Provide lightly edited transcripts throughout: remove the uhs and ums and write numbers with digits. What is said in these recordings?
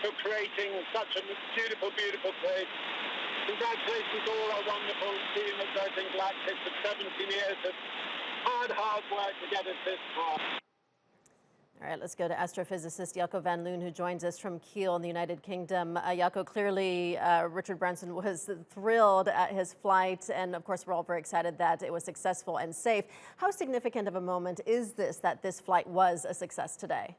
for creating such a beautiful, beautiful place. Congratulations to all our wonderful team at Virgin Galactic for 17 years of hard work to get us this far. All right, let's go to astrophysicist Jacco van Loon, who joins us from Kiel in the United Kingdom. Jacco, clearly Richard Branson was thrilled at his flight, and of course we're all very excited that it was successful and safe. How significant of a moment is this, that this flight was a success today?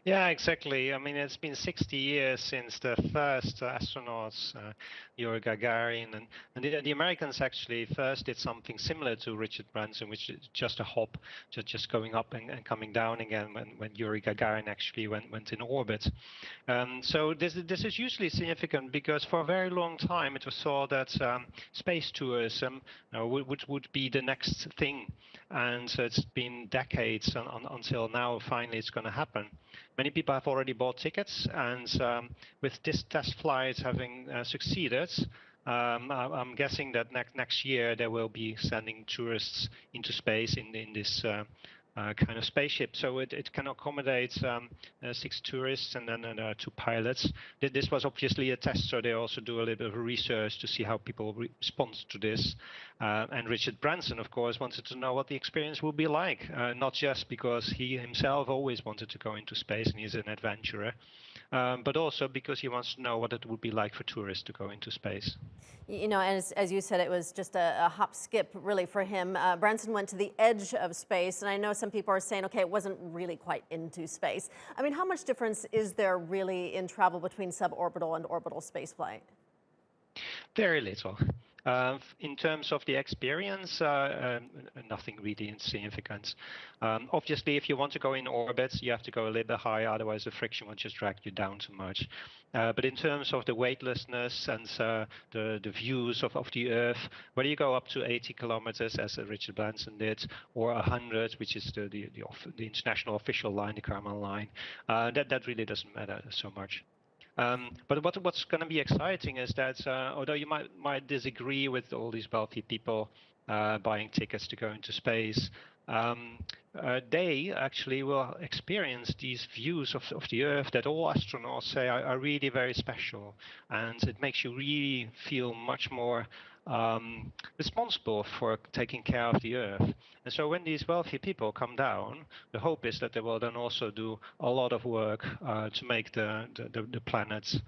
Yeah, exactly. I mean, it's been 60 years since the first astronauts, Yuri Gagarin, and the Americans actually first did something similar to Richard Branson, which is just a hop, just going up and coming down again when Yuri Gagarin actually went in orbit. So this is usually significant because for a very long time it was thought that space tourism would be the next thing, and so it's been decades until now finally it's going to happen. Many people have already bought tickets, and with this test flight having succeeded, I'm guessing that next year they will be sending tourists into space in this kind of spaceship. So it can accommodate 6 tourists and then 2 pilots. This was obviously a test, so they also do a little bit of research to see how people respond to this. And Richard Branson, of course, wanted to know what the experience would be like, not just because he himself always wanted to go into space and he's an adventurer, but also because he wants to know what it would be like for tourists to go into space. You know, as you said, it was just a hop skip really for him. Branson went to the edge of space, and I know some people are saying, okay, it wasn't really quite into space. I mean, how much difference is there really in travel between suborbital and orbital spaceflight? Very little. In terms of the experience, nothing really insignificant. Obviously, if you want to go in orbit, you have to go a little bit higher, otherwise the friction will just drag you down too much. But in terms of the weightlessness and the views of the Earth, whether you go up to 80 kilometers, as Richard Branson did, or 100, which is the international official line, the Kármán line, that really doesn't matter so much. But what's going to be exciting is that although you might disagree with all these wealthy people buying tickets to go into space, they actually will experience these views of the Earth that all astronauts say are really very special, and it makes you really feel much more responsible for taking care of the Earth. And so when these wealthy people come down, the hope is that they will then also do a lot of work to make the planets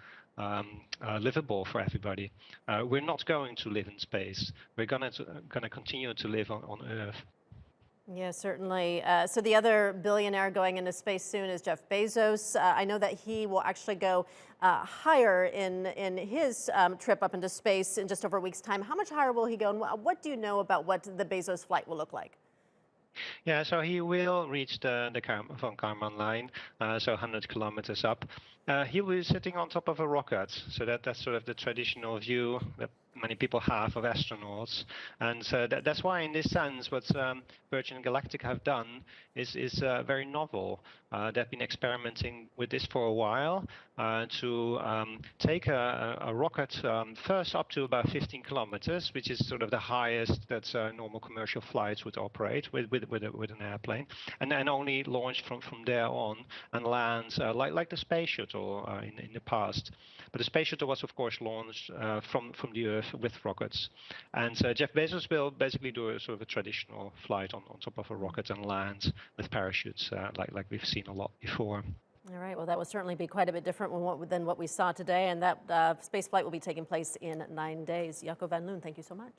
livable for everybody. We're not going to live in space. We're going to continue to live on Earth. Yeah, certainly. So the other billionaire going into space soon is Jeff Bezos. I know that he will actually go higher in his trip up into space in just over a week's time. How much higher will he go, and what do you know about what the Bezos flight will look like? Yeah, so he will reach the von Kármán line, so 100 kilometers up. He will be sitting on top of a rocket, so that's sort of the traditional view that many people have of astronauts, and that's why, in this sense, what Virgin Galactic have done is very novel. They've been experimenting with this for a while to take a rocket first up to about 15 kilometers, which is sort of the highest that normal commercial flights would operate with an airplane, and then only launch from there on and land like the space shuttle in the past. But the space shuttle was, of course, launched from the Earth with rockets. And Jeff Bezos will basically do a sort of a traditional flight on top of a rocket and land with parachutes, like we've seen a lot before. All right, well, that will certainly be quite a bit different than what we saw today, and that space flight will be taking place in 9 days. Jacco van Loon, thank you so much.